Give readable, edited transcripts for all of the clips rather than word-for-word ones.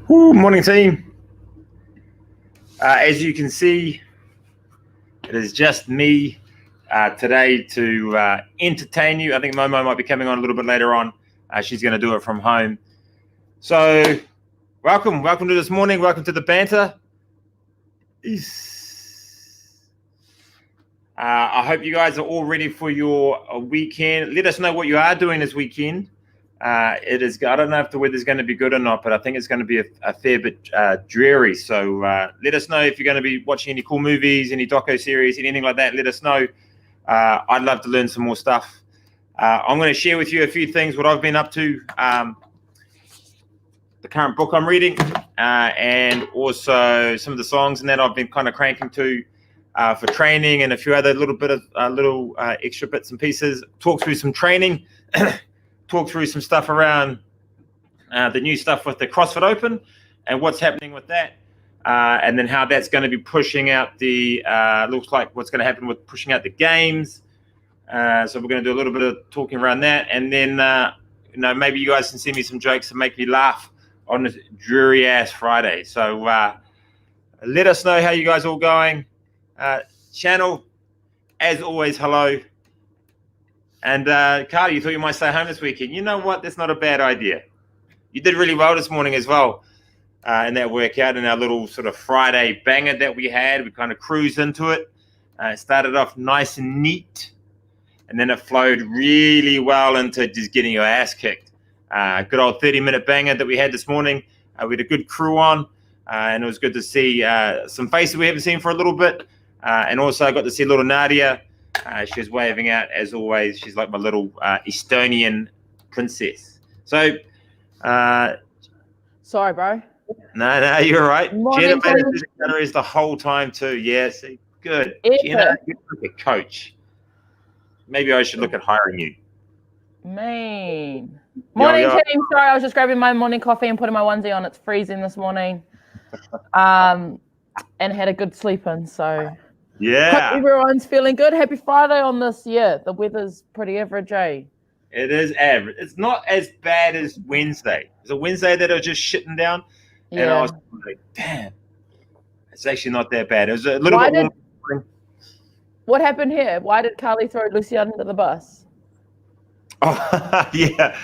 Morning, team. As you can see, it is just me today to entertain you. I think Momo might be coming on a little bit later on. She's going to do it from home. So, welcome to this morning. Welcome to the banter. I hope you guys are all ready for your weekend. Let us know what you are doing this weekend. I don't know if the weather's going to be good or not, but I think it's going to be a fair bit dreary. So let us know if you're going to be watching any cool movies, any doco series, anything like that. Let us know. I'd love to learn some more stuff. I'm going to share with you a few things, what I've been up to, the current book I'm reading, and also some of the songs and that I've been kind of cranking to for training, and a few other little extra bits and pieces. Talk through some training. Talk through some stuff around the new stuff with the CrossFit Open and what's happening with that, and then how that's going to be pushing out the looks like what's going to happen with pushing out the games. So we're going to do a little bit of talking around that, and then maybe you guys can send me some jokes to make me laugh on this dreary ass Friday. So let us know how you guys all going. Channel, as always, hello. And Carly, you thought you might stay home this weekend. You know what? That's not a bad idea. You did really well this morning as well in that workout, in our little sort of Friday banger that we had. We kind of cruised into it. It started off nice and neat, and then it flowed really well into just getting your ass kicked. Good old 30-minute banger that we had this morning. We had a good crew on, and it was good to see some faces we haven't seen for a little bit. And also I got to see little Nadia. She was waving out as always. She's like my little Estonian princess. So, sorry, bro. No, you're right. Morning, Jenna is the whole time too. Yeah, see, good. Jenna, you're like a coach. Maybe I should look at hiring you. Mean. Morning, team. Sorry, I was just grabbing my morning coffee and putting my onesie on. It's freezing this morning. And had a good sleep in, so. Yeah. Hope everyone's feeling good. Happy Friday on this. Yeah, the weather's pretty average, eh? It is average. It's not as bad as Wednesday. It's a Wednesday that I was just shitting down. Yeah. And I was like, damn, it's actually not that bad. It was a little bit warm. What happened here? Why did Carly throw Lucy under the bus? Oh, yeah.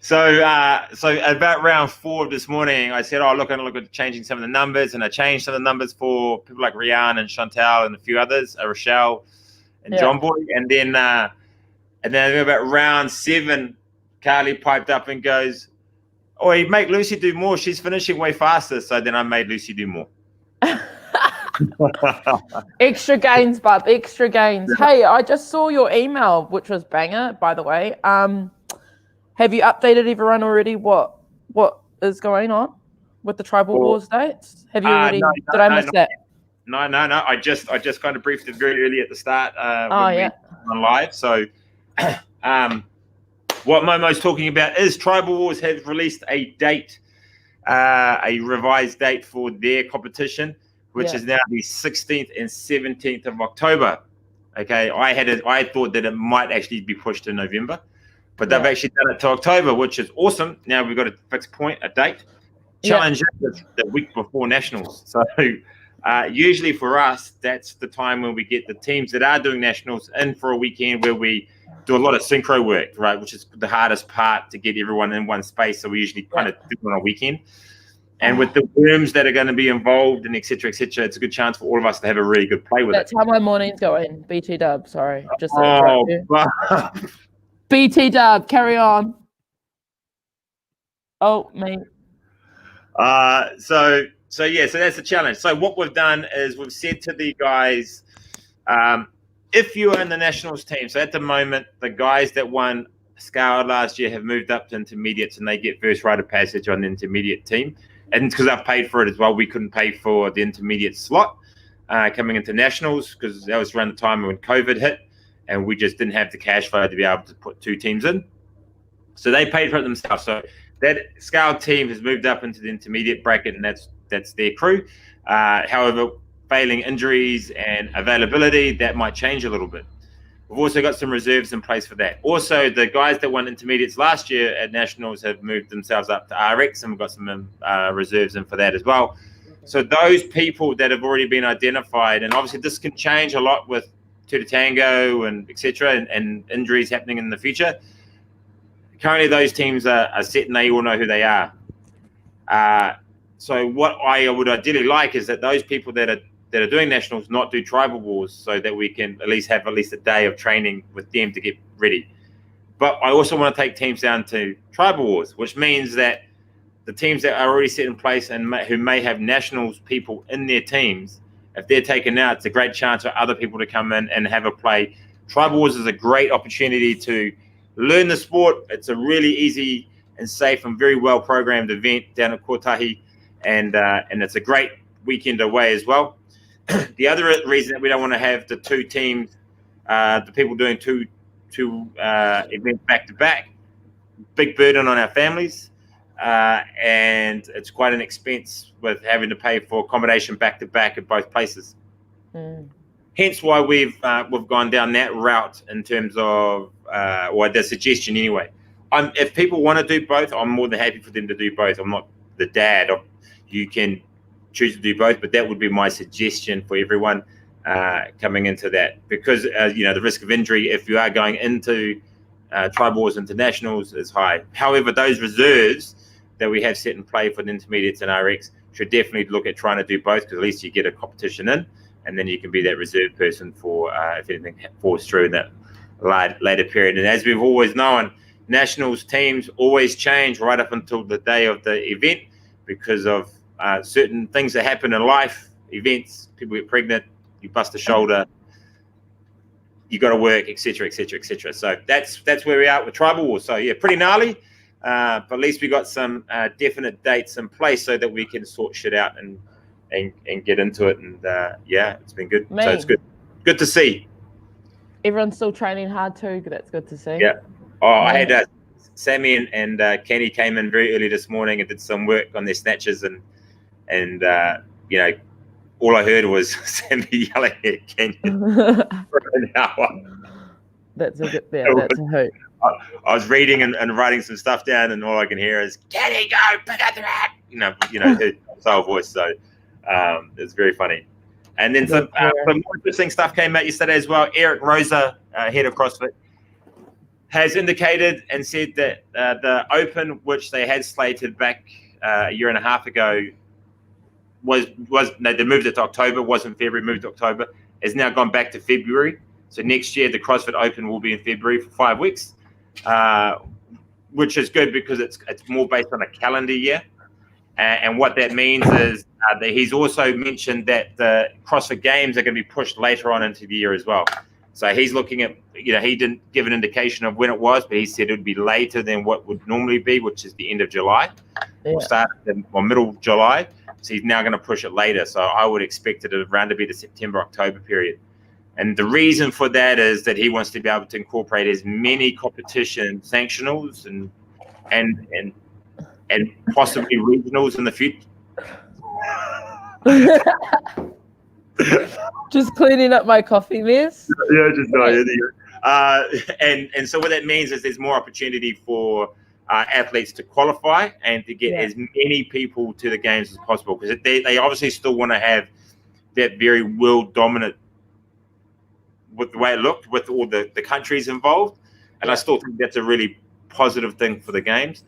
So about round 4 of this morning, I said, look, I'm going to look at changing some of the numbers. And I changed some of the numbers for people like Rianne and Chantal and a few others, Rochelle and John Boy. And then about round 7, Carly piped up and goes, "Oh, make Lucy do more. She's finishing way faster." So then I made Lucy do more. Extra gains, bub. Extra gains. Hey, I just saw your email, which was banger, by the way. Have you updated everyone already what is going on with the Tribal Wars dates? Have you already? Did I miss that? No. I just kind of briefed it very early at the start when we were live. So what Momo's talking about is Tribal Wars have released a date, a revised date for their competition, which is now the 16th and 17th of October. Okay, I thought that it might actually be pushed to November. But they've actually done it to October, which is awesome. Now we've got a fixed point, a date. Challenge the week before Nationals. So usually for us, that's the time when we get the teams that are doing Nationals in for a weekend where we do a lot of synchro work, right? Which is the hardest part to get everyone in one space. So we usually kind of do it on a weekend. And with the worms that are going to be involved and et cetera, it's a good chance for all of us to have a really good play with That's how my morning's going. BT dub, sorry. Just to interrupt you. BT dub, carry on. Oh, me. So that's the challenge. So what we've done is we've said to the guys, if you are in the Nationals team, so at the moment, the guys that won Scale last year have moved up to intermediates and they get first rite of passage on the intermediate team. And because I've paid for it as well, we couldn't pay for the intermediate slot coming into Nationals because that was around the time when COVID hit. And we just didn't have the cash flow to be able to put 2 teams in. So they paid for it themselves. So that Scale team has moved up into the intermediate bracket, and that's their crew. However, failing injuries and availability, that might change a little bit. we've also got some reserves in place for that. Also, the guys that won intermediates last year at nationals have moved themselves up to RX, and we've got some reserves in for that as well. So those people that have already been identified, and obviously this can change a lot with Two to Tango and etc. And injuries happening in the future. Currently, those teams are set, and they all know who they are. So what I would ideally like is that those people that are doing nationals not do tribal wars, so that we can at least have a day of training with them to get ready. But I also want to take teams down to tribal wars, which means that the teams that are already set in place and who may have nationals people in their teams, if they're taken out, it's a great chance for other people to come in and have a play. Tribal wars is a great opportunity to learn the sport. It's a really easy and safe and very well programmed event down at Kotahi, and it's a great weekend away as well. The other reason that we don't want to have the two teams, the people doing two events back to back, big burden on our families, and it's quite an expense with having to pay for accommodation back to back at both places. Hence why we've gone down that route in terms of or the suggestion anyway. If people want to do both, I'm more than happy for them to do both. I'm not the dad. You can choose to do both, but that would be my suggestion for everyone coming into that, because the risk of injury if you are going into tribal wars internationals is high. However, those reserves that we have set in play for the intermediates and RX should definitely look at trying to do both, because at least you get a competition in, and then you can be that reserve person for if anything falls through in that later period. And as we've always known, nationals teams always change right up until the day of the event because of certain things that happen in life, events, people get pregnant, you bust a shoulder, you got to work, etc., etc., etc. So that's where we are with tribal wars. So yeah, pretty gnarly, but at least we got some definite dates in place so that we can sort shit out and get into it. And yeah, it's been good. So it's good to see. Everyone's still training hard too. That's good to see. Yeah. Oh, I had Sammy and Kenny came in very early this morning and did some work on their snatches, and all I heard was Sammy yelling at Kenny for an hour. That's a good. Yeah, that's a hoot. I was reading and writing some stuff down, and all I can hear is Kenny, go pick up the rat. Her soul voice. So it's very funny. And then some more interesting stuff came out yesterday as well. Eric Roza, head of CrossFit, has indicated and said that the Open, which they had slated back a year and a half ago, they moved it to October, wasn't February, moved to October, has now gone back to February. So next year, the CrossFit Open will be in February for 5 weeks, which is good because it's more based on a calendar year. And what that means is that he's also mentioned that the CrossFit Games are going to be pushed later on into the year as well. So he's looking at, he didn't give an indication of when it was, but he said it would be later than what would normally be, which is the end of July. Yeah. We'll start middle of July. So he's now going to push it later. So I would expect it around to be the September-October period. And the reason for that is that he wants to be able to incorporate as many competition sanctionals and possibly regionals in the future. Just cleaning up my coffee mess. Yeah, and so what that means is there's more opportunity for athletes to qualify and to get as many people to the games as possible, because they obviously still want to have that very world dominant with the way it looked with all the countries involved. And I still think that's a really positive thing for the games.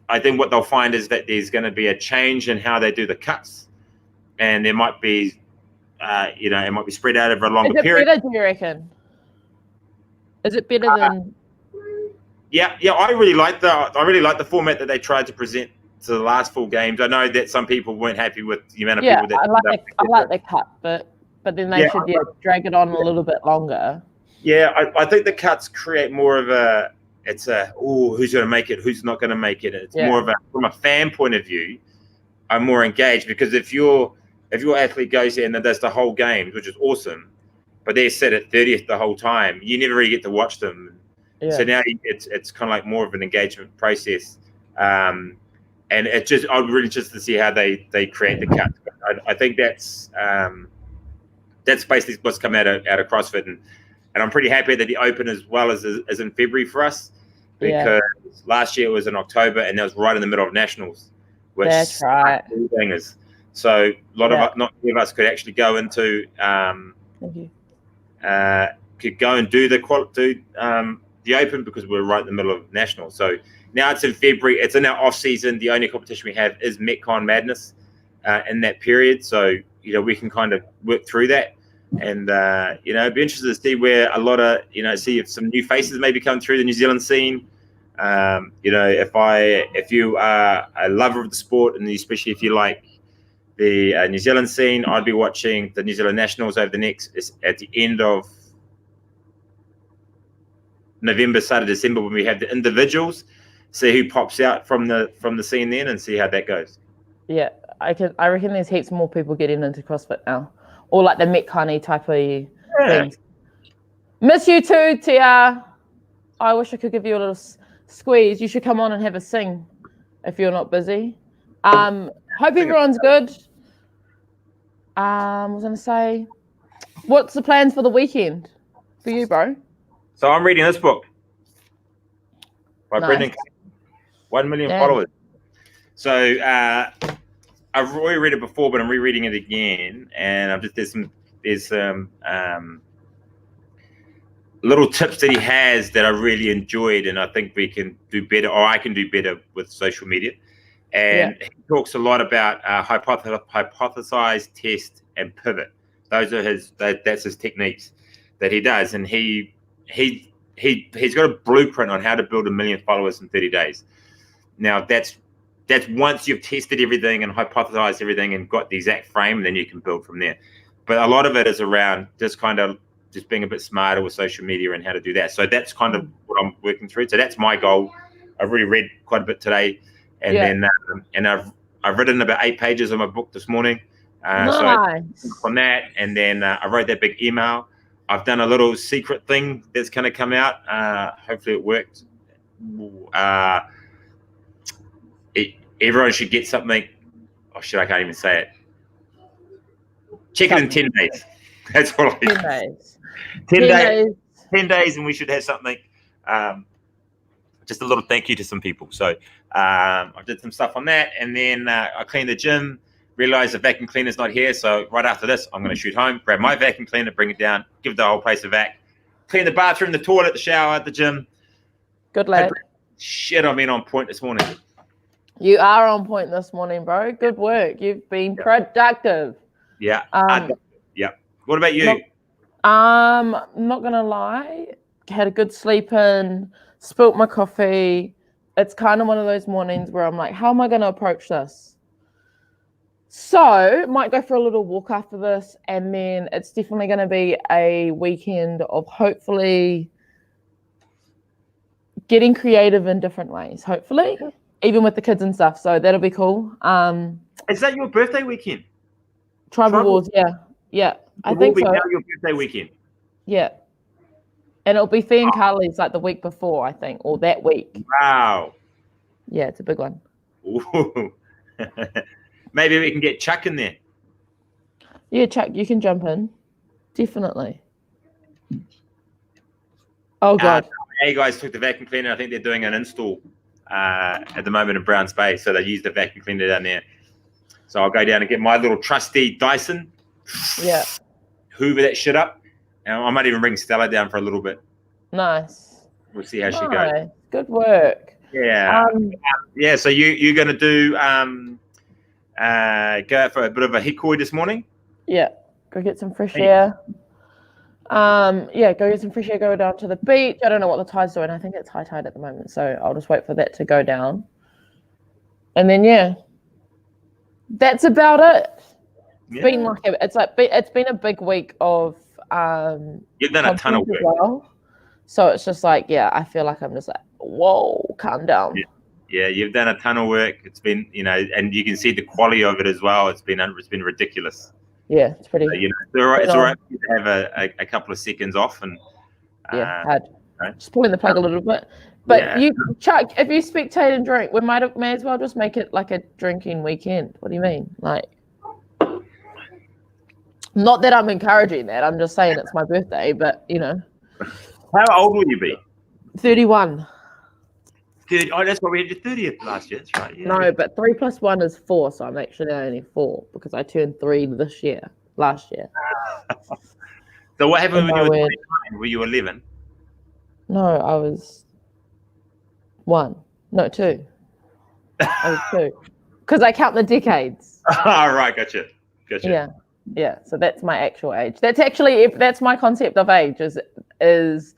I think what they'll find is that there's going to be a change in how they do the cuts, and there might be, it might be spread out over a longer period. Better, do you reckon? Is it better than? Yeah. I really like the format that they tried to present to the last full games. I know that some people weren't happy with the amount of people that. I like the cut, but then they should drag it on a little bit longer. Yeah, I think the cuts create more of a. It's who's going to make it, who's not going to make it. It's more of from a fan point of view, I'm more engaged, because if your athlete goes there and does the whole game, which is awesome, but they're set at 30th the whole time, you never really get to watch them. Yeah. So now it's kind of like more of an engagement process, and I'm really interested to see how they create the cuts. I think that's basically what's come out of CrossFit, and I'm pretty happy that the Open as well is in February for us, because last year it was in October, and that was right in the middle of nationals, which that's right. Bangers. So a lot of not many of us could actually go into Thank you. could go and do the Open because we're right in the middle of nationals. So now it's in February. It's in our off season. The only competition we have is Metcon Madness in that period. So we can kind of work through that. And it'd be interesting to see where a lot of see if some new faces maybe come through the New Zealand scene. If you are a lover of the sport, and especially if you like the New Zealand scene, I'd be watching the New Zealand Nationals over at the end of November, start of December, when we have the individuals. See who pops out from the scene then, and see how that goes. Yeah, I reckon there's heaps more people getting into CrossFit now. Or like the Metcon type of things. Miss you too, Tia. I wish I could give you a little squeeze. You should come on and have a sing if you're not busy. Hope everyone's good. I was going to say, what's the plans for the weekend for you, bro? So I'm reading this book by Nice. Brendan. 1 million followers. So I've already read it before, but I'm rereading it again, and there's some little tips that he has that I really enjoyed, and I think we can do better, or I can do better with social media. And he talks a lot about hypothesize, test, and pivot. Those are that's his techniques that he does, and he's got a blueprint on how to build 1 million followers in 30 days. Now that's once you've tested everything and hypothesized everything and got the exact frame, then you can build from there. But a lot of it is around just being a bit smarter with social media and how to do that. So that's kind of what I'm working through. So that's my goal. I've already read quite a bit today, and then I've written about 8 pages of my book this morning. Nice. So on that, and then I wrote that big email. I've done a little secret thing that's going to come out. Hopefully it worked. Everyone should get something. Oh shit, I can't even say it. Check it in 10 days. That's all I 10 days. 10 days, and we should have something. Just a little thank you to some people. So I did some stuff on that, and then I cleaned the gym. Realized the vacuum cleaner's not here, so right after this, I'm going to shoot home, grab my vacuum cleaner, bring it down, give the whole place a vac, clean the bathroom, the toilet, the shower, the gym. Good lad. Shit, I've been on point this morning. You are on point this morning, bro. Good work. You've been productive. Yeah. Yeah. What about you? Not gonna lie. Had a good sleep in, spilt my coffee. It's kind of one of those mornings where I'm like, how am I gonna approach this? So might go for a little walk after this, and then it's definitely gonna be a weekend of hopefully getting creative in different ways. Hopefully. Even with the kids and stuff, so that'll be cool. Is that your birthday weekend? Tribal Wars, yeah. I think so. Now your birthday weekend. Yeah, and it'll be Fee and Carly's like the week before, I think, or that week. Wow. Yeah, it's a big one. Ooh. Maybe we can get Chuck in there. Yeah, Chuck, you can jump in, definitely. Oh God. Hey guys, took the vacuum cleaner. I think they're doing an install at the moment in Browns Bay, so they use the vacuum cleaner down there. So I'll go down and get my little trusty Dyson. Yeah. Hoover that shit up, and I might even bring Stella down for a little bit. Nice. We'll see how she goes. Good work. Yeah. Yeah. So you're going to do go out for a bit of a hikoi this morning? Yeah. Go get some fresh air. Go get some fresh air, go down to the beach. I don't know what the tide's doing. I think it's high tide at the moment, so I'll just wait for that to go down. And then that's about it. It's been a big week of you've done a ton of work. Well. So it's just like, I feel like I'm just like, whoa, calm down. Yeah, you've done a ton of work. It's been, and you can see the quality of it as well. It's been ridiculous. Yeah, it's pretty. So, it's all right to have a couple of seconds off and just pulling the plug a little bit. But Chuck, if you spectate and drink, we may as well just make it like a drinking weekend. What do you mean? Like, not that I'm encouraging that. I'm just saying it's my birthday, but How old will you be? 31. Oh, that's why we had your 30th last year. That's right. Yeah. No, but 3 + 1 is 4, so I'm actually only 4 because I turned 3 last year. So what happened when you were Weird. 29? Were you 11? No, I was 1. No, 2. I was 2. Because I count the decades. Oh, right, gotcha. Yeah. So that's my actual age. That's actually that's my concept of age is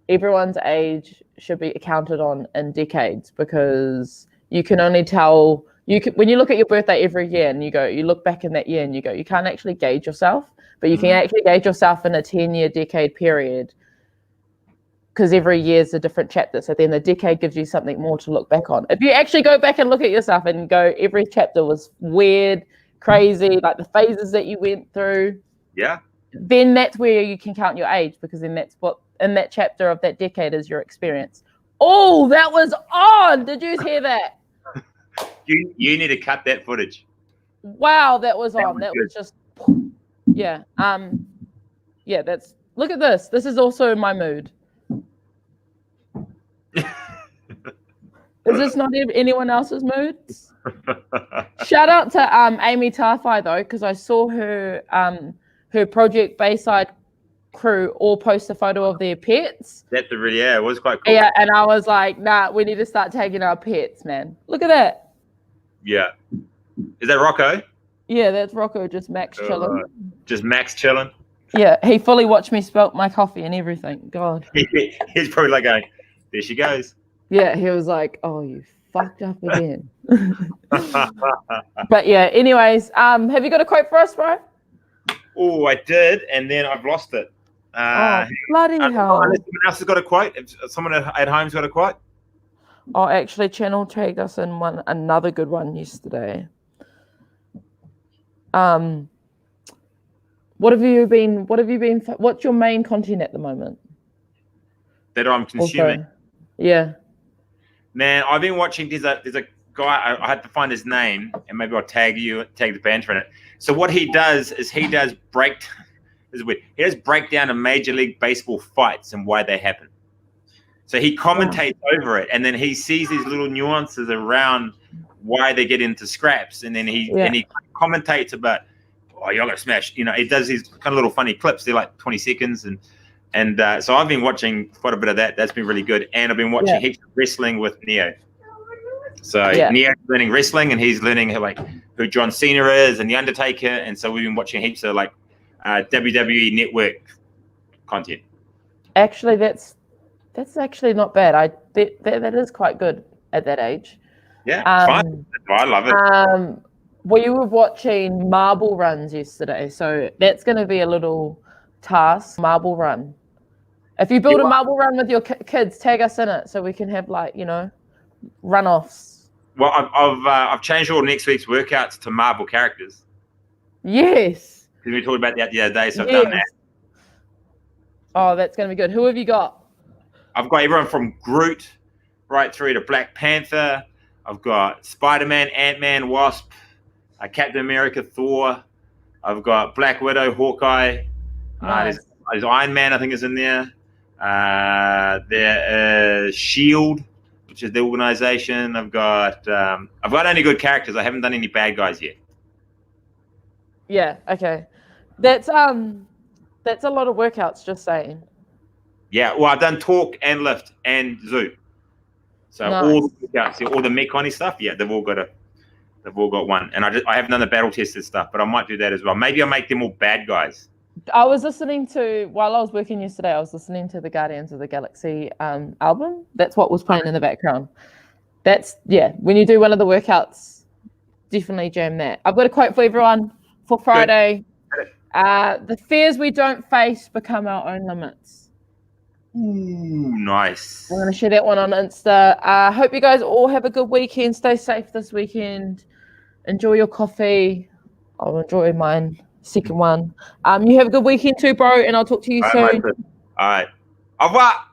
everyone's age should be counted on in decades, because you can only tell when you look at your birthday every year and you look back in that year and you can't actually gauge yourself, but you can actually gauge yourself in a 10-year decade period, because every year is a different chapter. So then the decade gives you something more to look back on. If you actually go back and look at yourself and go, every chapter was weird, crazy, like the phases that you went through. Yeah. Then that's where you can count your age, because then that's what in that chapter of that decade is your experience. Oh, that was on. Did you hear that? You need to cut that footage. Wow, that was on. That was just, yeah. Yeah, that's, look at this. This is also my mood. Is this not anyone else's moods? Shout out to Amy Tarfai though, because I saw her her Project Bayside crew all post a photo of their pets. It was quite cool. Yeah, and I was like, nah, we need to start tagging our pets, man. Look at that. Yeah. Is that Rocco? Yeah, that's Rocco, just Max chilling. Just Max chilling. Yeah, he fully watched me spilt my coffee and everything. God. He's probably like going, there she goes. Yeah, he was like, oh, you fucked up again. But yeah, anyways, have you got a quote for us, bro? Oh, I did, and then I've lost it. Bloody hell. Unless someone else has got a quote. If someone at home's got a quote. Oh, actually, Channel tagged us in another good one yesterday. What's your main content at the moment? That I'm consuming. Also, yeah. Man, I've been watching. There's a guy. I had to find his name, and maybe I'll tag the banter in it. So what he does is he does breakdown of Major League Baseball fights and why they happen. So he commentates over it, and then he sees these little nuances around why they get into scraps, and then he commentates about, oh, you're gonna smash. You know, he does these kind of little funny clips. They're like 20 seconds, and so I've been watching quite a bit of that. That's been really good, and I've been watching heaps of wrestling with Neo. So Neo's learning wrestling, and he's learning who John Cena is and the Undertaker, and so we've been watching heaps of WWE Network content. Actually, that's actually not bad. That is quite good at that age. Yeah, fun. I love it. We were watching marble runs yesterday, so that's going to be a little task. Marble run. If you build a marble run with your kids, tag us in it so we can have runoffs. Well, I've changed all next week's workouts to marble characters. Yes. Because we talked about that the other day, so I've done that. Oh, that's going to be good. Who have you got? I've got everyone from Groot right through to Black Panther. I've got Spider-Man, Ant-Man, Wasp, Captain America, Thor. I've got Black Widow, Hawkeye. Nice. There's Iron Man, I think, is in there. There is S.H.I.E.L.D., which is the organization. I've got only good characters. I haven't done any bad guys yet. Yeah, okay. That's a lot of workouts, just saying. Yeah, well, I've done talk and lift and zoo. So all the workouts, all the Metcon stuff, they've all got one. And I haven't done the battle tested stuff, but I might do that as well. Maybe I'll make them all bad guys. I was listening to, while I was working yesterday, I was listening to the Guardians of the Galaxy album. That's what was playing in the background. When you do one of the workouts, definitely jam that. I've got a quote for everyone for Friday. The fears we don't face become our own limits. Ooh, nice. I'm going to share that one on Insta. Hope you guys all have a good weekend. Stay safe this weekend. Enjoy your coffee. I'll enjoy mine. Second one. You have a good weekend too, bro, and I'll talk to you soon. All right. Au revoir.